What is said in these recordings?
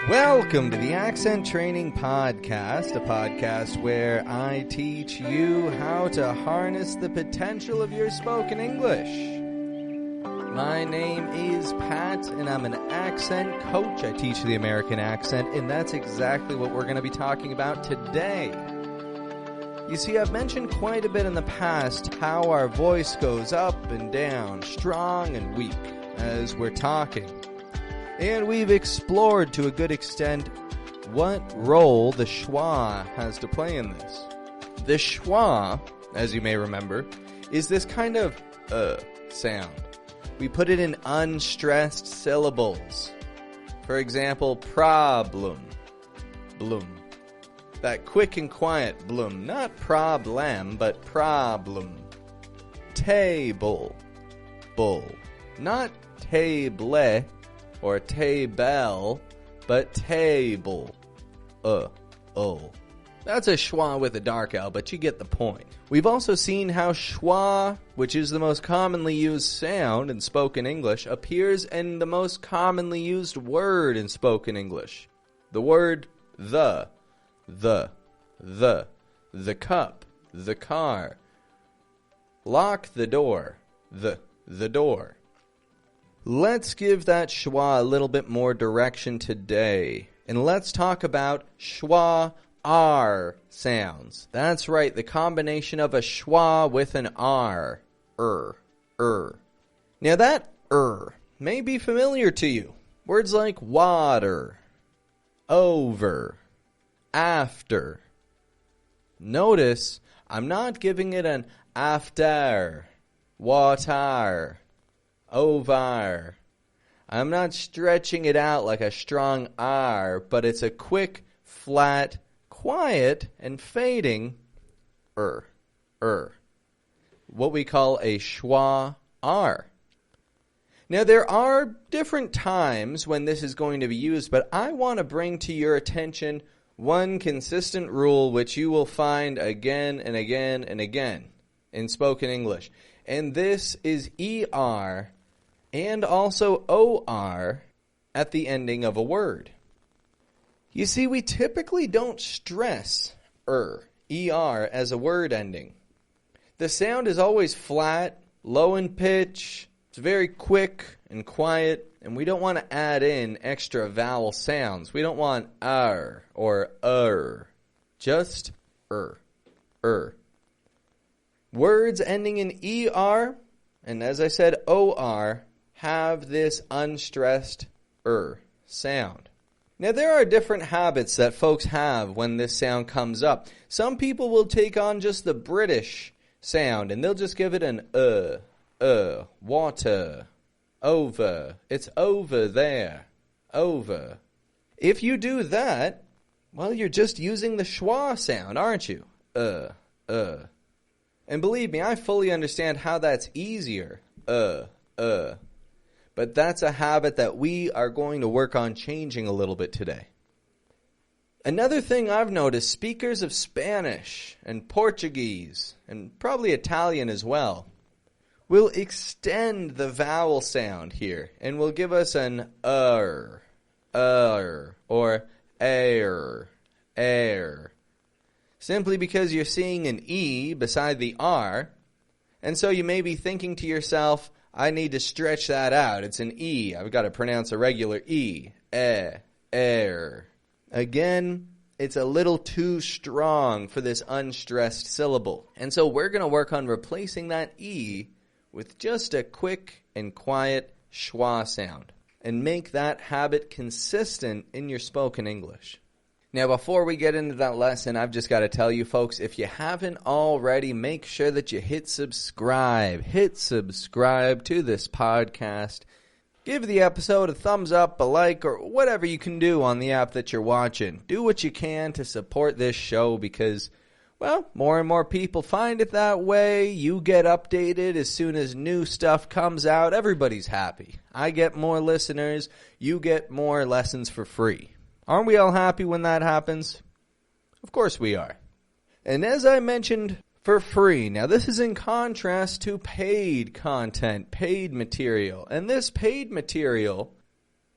Welcome to the Accent Training Podcast, a podcast where I teach you how to harness the potential of your spoken English. My name is Pat, and I'm an accent coach. I teach the American accent, and that's exactly what we're going to be talking about today. You see, I've mentioned quite a bit in the past how our voice goes up and down, strong and weak, as we're talking. And we've explored to a good extent what role the schwa has to play in this. The schwa, as you may remember, is this kind of sound. We put it in unstressed syllables. For example, problem, bloom. That quick and quiet bloom, not problem, but problem. Table, bull. Not table or table, but table. That's a schwa with a dark L, but you get the point. We've also seen how schwa, which is the most commonly used sound in spoken English, appears in the most commonly used word in spoken English. The word the cup, the car. Lock the door, the door. Let's give that schwa a little bit more direction today. And let's talk about schwa-r sounds. That's right, the combination of a schwa with an R. Now that may be familiar to you. Words like water, over, after. Notice, I'm not giving it an after, water, over. I'm not stretching it out like a strong R, but it's a quick, flat, quiet, and fading what we call a schwa R. Now, there are different times when this is going to be used, but I want to bring to your attention one consistent rule which you will find again and again and again in spoken English. And this is ER and also OR at the ending of a word. You see, we typically don't stress ER as a word ending. The sound is always flat, low in pitch, it's very quick and quiet, and we don't want to add in extra vowel sounds. We don't want R or just Words ending in ER, and as I said, OR, have this unstressed sound. Now, there are different habits that folks have when this sound comes up. Some people will take on just the British sound, and they'll just give it an water, over. It's over there, over. If you do that, well, you're just using the schwa sound, aren't you? And believe me, I fully understand how that's easier, But that's a habit that we are going to work on changing a little bit today. Another thing I've noticed, speakers of Spanish and Portuguese, and probably Italian as well, will extend the vowel sound here, and will give us an or air. Simply because you're seeing an E beside the R, and so you may be thinking to yourself, I need to stretch that out. It's an E. I've got to pronounce a regular E. Air. Again, it's a little too strong for this unstressed syllable. And so we're going to work on replacing that E with just a quick and quiet schwa sound and make that habit consistent in your spoken English. Now, before we get into that lesson, I've just got to tell you folks, if you haven't already, make sure that you hit subscribe. Hit subscribe to this podcast. Give the episode a thumbs up, a like, or whatever you can do on the app that you're watching. Do what you can to support this show because, well, more and more people find it that way. You get updated as soon as new stuff comes out. Everybody's happy. I get more listeners. You get more lessons for free. Aren't we all happy when that happens? Of course we are. And as I mentioned, for free. Now this is in contrast to paid content, paid material. And this paid material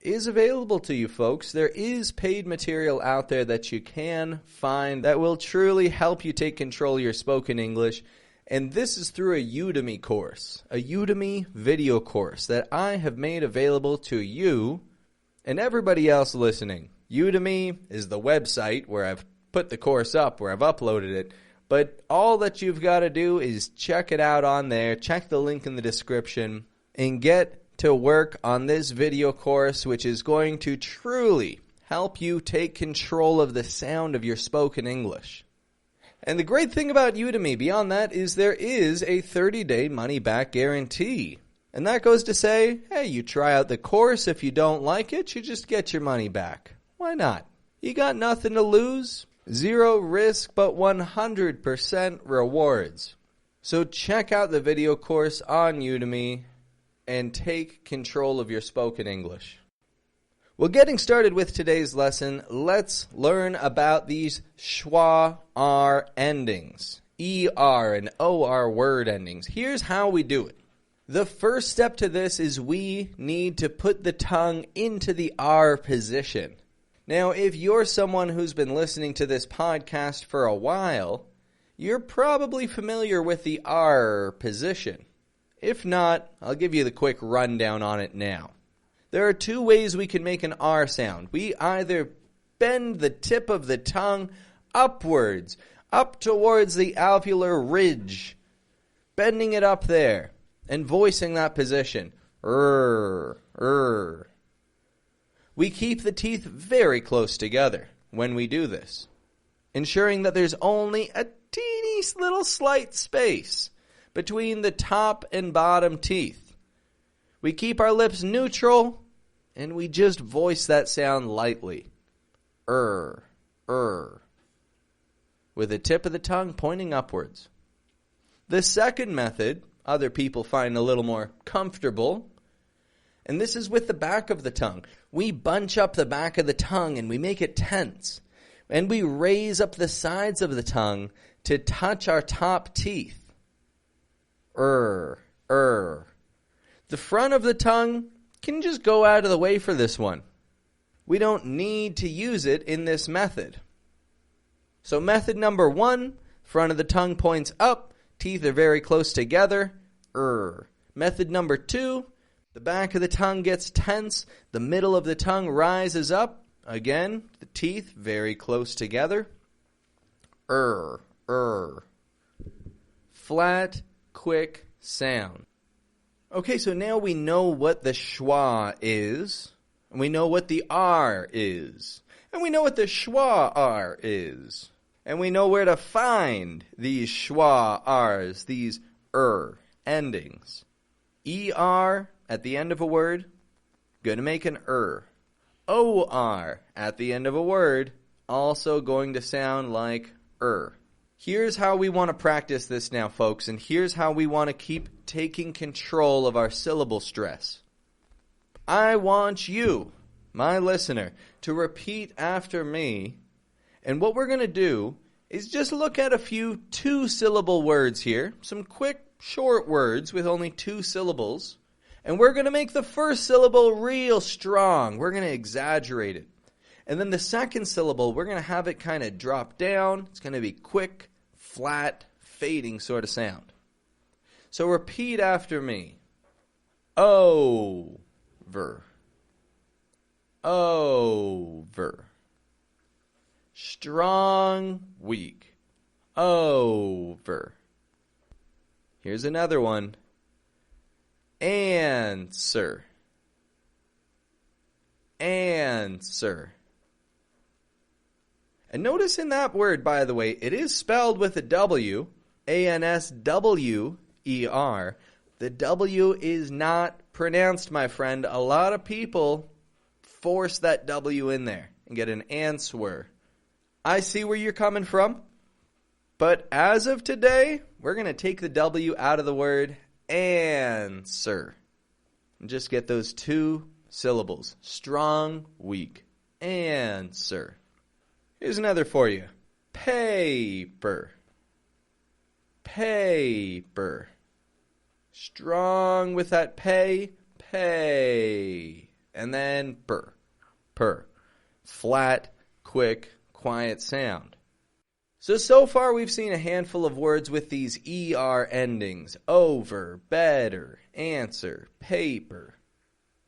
is available to you, folks. There is paid material out there that you can find that will truly help you take control of your spoken English. And this is through a Udemy course, a Udemy video course that I have made available to you and everybody else listening. Udemy is the website where I've put the course up, where I've uploaded it. But all that you've got to do is check it out on there, check the link in the description, and get to work on this video course, which is going to truly help you take control of the sound of your spoken English. And the great thing about Udemy beyond that is there is a 30-day money-back guarantee. And that goes to say, hey, you try out the course. If you don't like it, you just get your money back. Why not? You got nothing to lose. Zero risk, but 100% rewards. So check out the video course on Udemy and take control of your spoken English. Well, getting started with today's lesson, let's learn about these schwa R endings. ER and OR word endings. Here's how we do it. The first step to this is we need to put the tongue into the R position. Now, if you're someone who's been listening to this podcast for a while, you're probably familiar with the R position. If not, I'll give you the quick rundown on it now. There are two ways we can make an R sound. We either bend the tip of the tongue upwards, up towards the alveolar ridge, bending it up there, and voicing that position. We keep the teeth very close together when we do this, ensuring that there's only a teeny little slight space between the top and bottom teeth. We keep our lips neutral, and we just voice that sound lightly. With the tip of the tongue pointing upwards. The second method, other people find a little more comfortable, and this is with the back of the tongue. We bunch up the back of the tongue and we make it tense. And we raise up the sides of the tongue to touch our top teeth. The front of the tongue can just go out of the way for this one. We don't need to use it in this method. So method number 1, front of the tongue points up, teeth are very close together. Method number 2, the back of the tongue gets tense, the middle of the tongue rises up. Again, the teeth very close together. Flat, quick sound. Okay, so now we know what the schwa is, and we know what the R is, and we know what the schwa R is, and we know where to find these schwa R's, these endings. ER at the end of a word, going to make an OR at the end of a word, also going to sound like Here's how we want to practice this now, folks, and here's how we want to keep taking control of our syllable stress. I want you, my listener, to repeat after me, and what we're going to do is just look at a few 2-syllable words here, some quick, short words with only 2 syllables, and we're going to make the first syllable real strong. We're going to exaggerate it. And then the second syllable, we're going to have it kind of drop down. It's going to be quick, flat, fading sort of sound. So repeat after me. Over. Strong, weak. Over. Here's another one. Answer. And notice in that word, by the way, it is spelled with a W, A-N-S-W-E-R. The W is not pronounced, my friend. A lot of people force that W in there and get an answer. I see where you're coming from. But as of today, we're going to take the W out of the word answer. And just get those 2 syllables. Strong, weak. Answer. Here's another for you. Paper. Strong with that pay. and then per, per. Flat, quick, quiet sound. So far we've seen a handful of words with these ER endings. Over, better, answer, paper.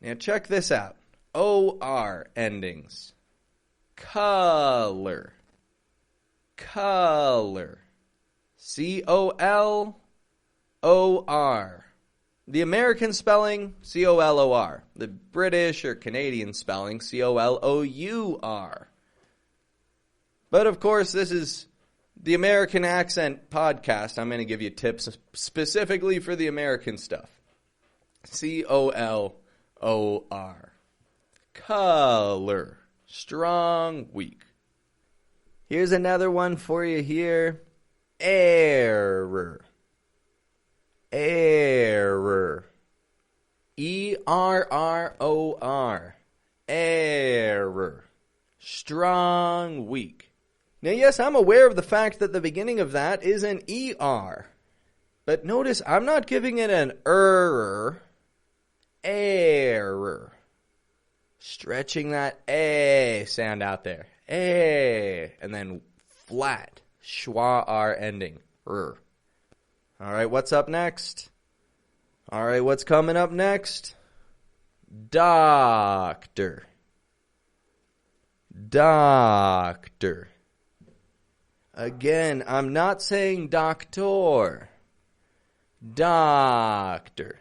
Now check this out. OR endings. Color, color. COLOR. The American spelling, COLOR. The British or Canadian spelling, COLOUR. But of course, this is the American Accent Podcast. I'm going to give you tips specifically for the American stuff. COLOR. Color. Strong, weak. Here's another one for you here. Error. Error. ERROR. Error. Strong, weak. Now, yes, I'm aware of the fact that the beginning of that is an ER. But notice, I'm not giving it an error. Error. Stretching that A sound out there. A. And then flat. Schwa R ending. R. All right, what's up next? All right, what's coming up next? Doctor. Doctor. Again, I'm not saying doctor. Doctor.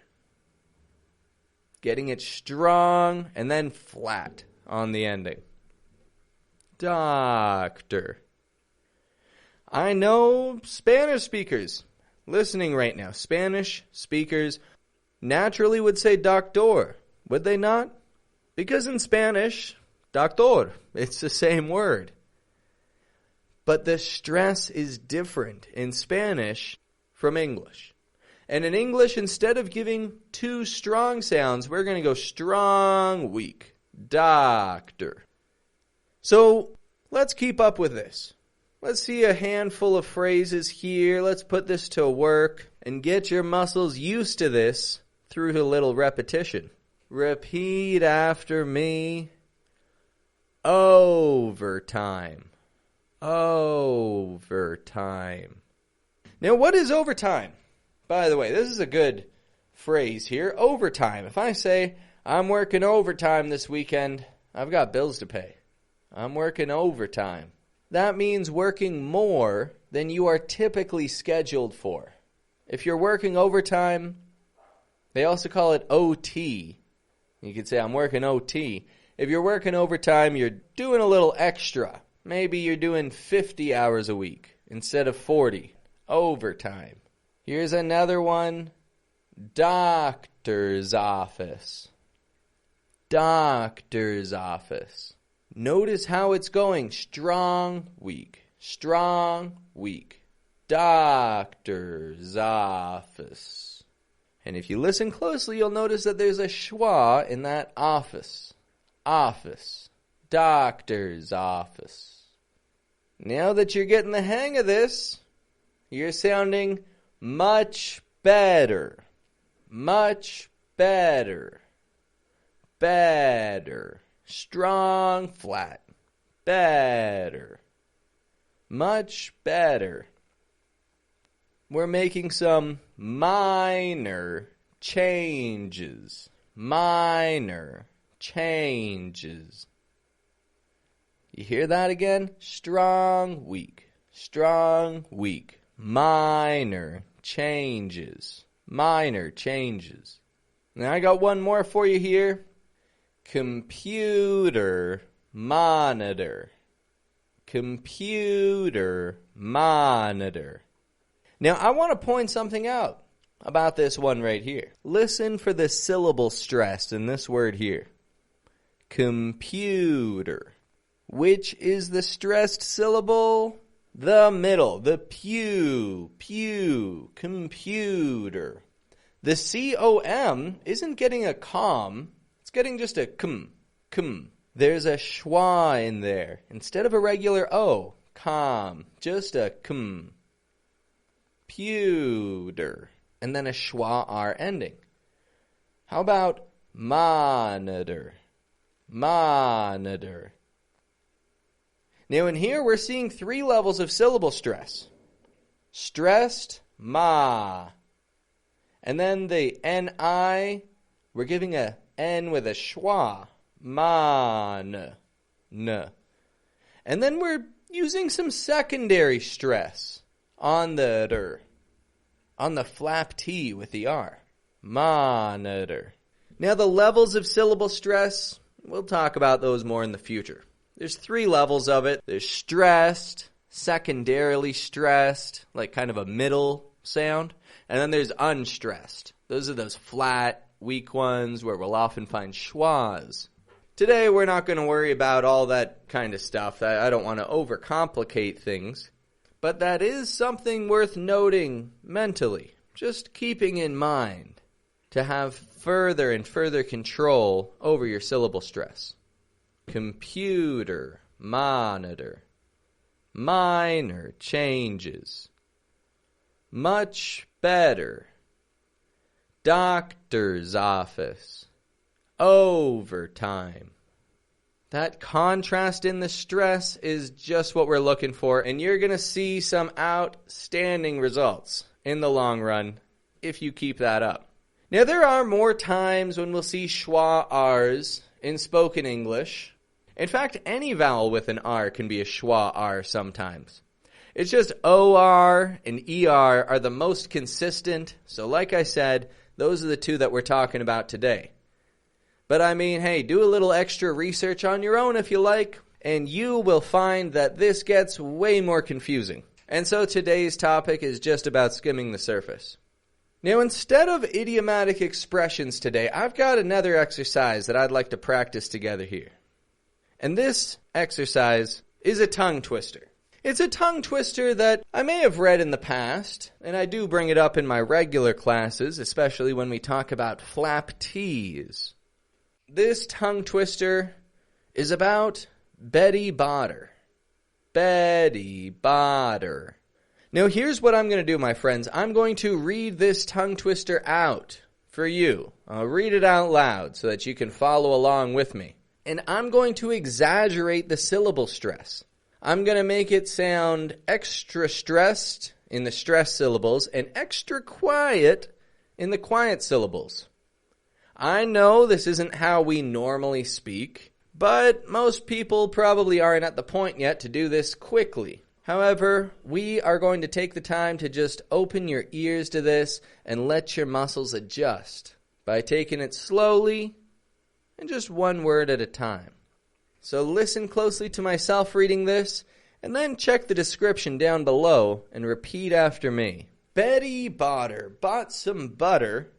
Getting it strong and then flat on the ending. Doctor. I know Spanish speakers listening right now. Spanish speakers naturally would say doctor, would they not? Because in Spanish, doctor, it's the same word. But the stress is different in Spanish from English. And in English, instead of giving two strong sounds, we're going to go strong, weak. Doctor. So let's keep up with this. Let's see a handful of phrases here. Let's put this to work and get your muscles used to this through a little repetition. Repeat after me. Overtime. Overtime. Now, what is overtime? By the way, this is a good phrase here. Overtime. If I say, I'm working overtime this weekend, I've got bills to pay. I'm working overtime. That means working more than you are typically scheduled for. If you're working overtime, they also call it OT. You could say, I'm working OT. If you're working overtime, you're doing a little extra. Maybe you're doing 50 hours a week instead of 40. Overtime. Here's another one. Doctor's office. Doctor's office. Notice how it's going. Strong, weak. Strong, weak. Doctor's office. And if you listen closely, you'll notice that there's a schwa in that office. Office. Doctor's office. Now that you're getting the hang of this, you're sounding much better. Much better. Better. Strong, flat. Better. Much better. We're making some minor changes. Minor changes. You hear that again? Strong, weak. Strong, weak. Minor changes. Minor changes. Now I got one more for you here. Computer monitor. Computer monitor. Now I want to point something out about this one right here. Listen for the syllable stressed in this word here. Computer. Which is the stressed syllable? The middle. The pew. Pew. Computer. The C-O-M isn't getting a com. It's getting just a kum. Kum. There's a schwa in there. Instead of a regular O. Com. Just a kum. Pewter. And then a schwa R ending. How about monitor? monitor. Now in here we're seeing 3 levels of syllable stress. Stressed, ma. And then the N-I, we're giving a N with a schwa, man, n. And then we're using some secondary stress on the flap T with the R, monitor. Now the levels of syllable stress, we'll talk about those more in the future. There's 3 levels of it. There's stressed, secondarily stressed, like kind of a middle sound. And then there's unstressed. Those are those flat, weak ones where we'll often find schwas. Today we're not going to worry about all that kind of stuff. I don't want to overcomplicate things. But that is something worth noting mentally. Just keeping in mind to have further and further control over your syllable stress. Computer, monitor, minor changes, much better, doctor's office, overtime. That contrast in the stress is just what we're looking for, and you're going to see some outstanding results in the long run if you keep that up. Now, there are more times when we'll see schwa R's in spoken English. In fact, any vowel with an R can be a schwa R sometimes. It's just OR and ER are the most consistent. So like I said, those are the 2 that we're talking about today. But I mean, hey, do a little extra research on your own if you like, and you will find that this gets way more confusing. And so today's topic is just about skimming the surface. Now, instead of idiomatic expressions today, I've got another exercise that I'd like to practice together here. And this exercise is a tongue twister. It's a tongue twister that I may have read in the past, and I do bring it up in my regular classes, especially when we talk about flap T's. This tongue twister is about Betty Botter. Betty Botter. Now here's what I'm going to do, my friends. I'm going to read this tongue twister out for you. I'll read it out loud so that you can follow along with me. And I'm going to exaggerate the syllable stress. I'm going to make it sound extra stressed in the stressed syllables and extra quiet in the quiet syllables. I know this isn't how we normally speak, but most people probably aren't at the point yet to do this quickly. However, we are going to take the time to just open your ears to this and let your muscles adjust by taking it slowly and just one word at a time. So listen closely to myself reading this, and then check the description down below and repeat after me. Betty Botter bought some butter,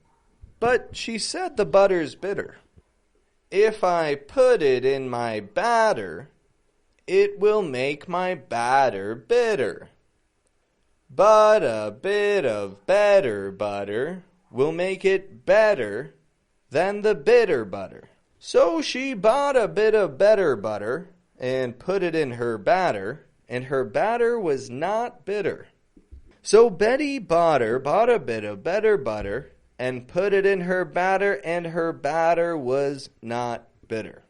but she said the butter's bitter. If I put it in my batter, it will make my batter bitter. But a bit of better butter will make it better than the bitter butter. So she bought a bit of better butter and put it in her batter, and her batter was not bitter. So Betty Botter bought a bit of better butter and put it in her batter, and her batter was not bitter.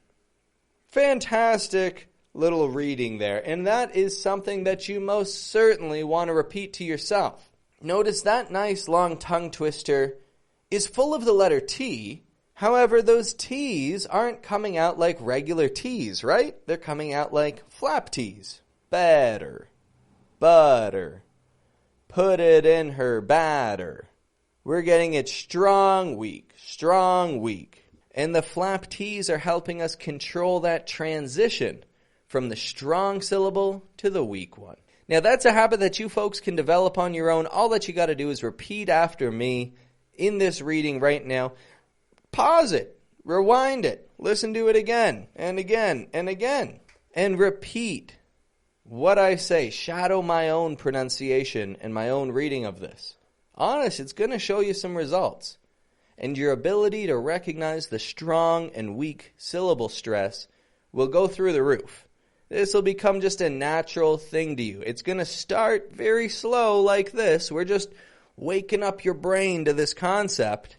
Fantastic little reading there, and that is something that you most certainly want to repeat to yourself. Notice that nice long tongue twister is full of the letter T. However, those T's aren't coming out like regular T's, right? They're coming out like flap T's. Better, butter, put it in her batter. We're getting it strong, weak, strong, weak. And the flap T's are helping us control that transition from the strong syllable to the weak one. Now, that's a habit that you folks can develop on your own. All that you got to do is repeat after me in this reading right now. Pause it, rewind it, listen to it again and again and again, and repeat what I say. Shadow my own pronunciation and my own reading of this. Honest, it's going to show you some results. And your ability to recognize the strong and weak syllable stress will go through the roof. This will become just a natural thing to you. It's going to start very slow like this. We're just waking up your brain to this concept.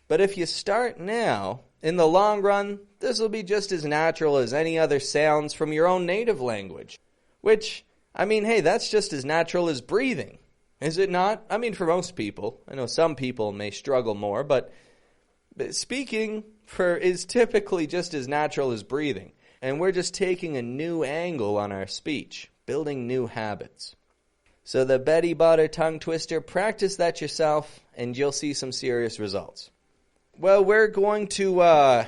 But if you start now, in the long run, this will be just as natural as any other sounds from your own native language. Which, I mean, hey, that's just as natural as breathing. Is it not? I mean, for most people. I know some people may struggle more, but speaking is typically just as natural as breathing. And we're just taking a new angle on our speech, building new habits. So the Betty Botter tongue twister, practice that yourself, and you'll see some serious results. Well, we're going to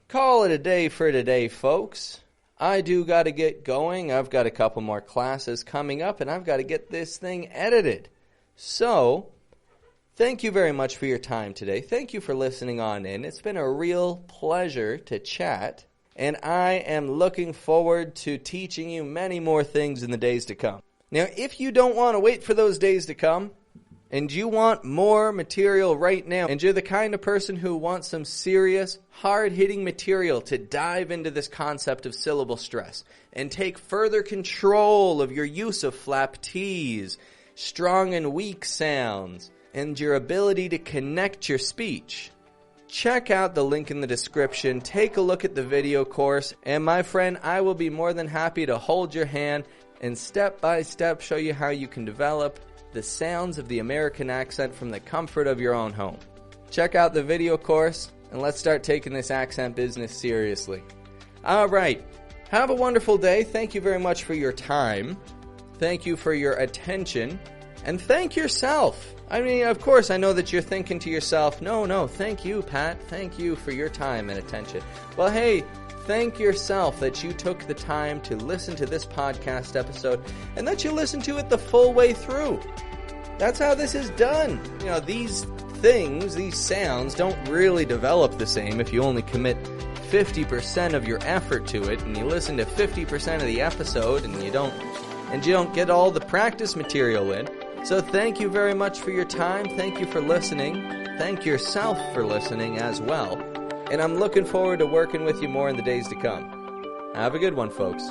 call it a day for today, folks. I do got to get going. I've got a couple more classes coming up, and I've got to get this thing edited. So, thank you very much for your time today. Thank you for listening on in. It's been a real pleasure to chat, and I am looking forward to teaching you many more things in the days to come. Now, if you don't want to wait for those days to come, and you want more material right now, and you're the kind of person who wants some serious, hard-hitting material to dive into this concept of syllable stress and take further control of your use of flap T's, strong and weak sounds, and your ability to connect your speech, check out the link in the description, take a look at the video course, and my friend, I will be more than happy to hold your hand and step by step show you how you can develop the sounds of the American accent from the comfort of your own home. Check out the video course, and let's start taking this accent business seriously. All right. Have a wonderful day. Thank you very much for your time. Thank you for your attention. And thank yourself. I mean, of course, I know that you're thinking to yourself, no, thank you, Pat. Thank you for your time and attention. Well, hey, thank yourself that you took the time to listen to this podcast episode and that you listened to it the full way through. That's how this is done. You know, these things, these sounds don't really develop the same if you only commit 50% of your effort to it and you listen to 50% of the episode and you don't get all the practice material in. So thank you very much for your time. Thank you for listening. Thank yourself for listening as well. And I'm looking forward to working with you more in the days to come. Have a good one, folks.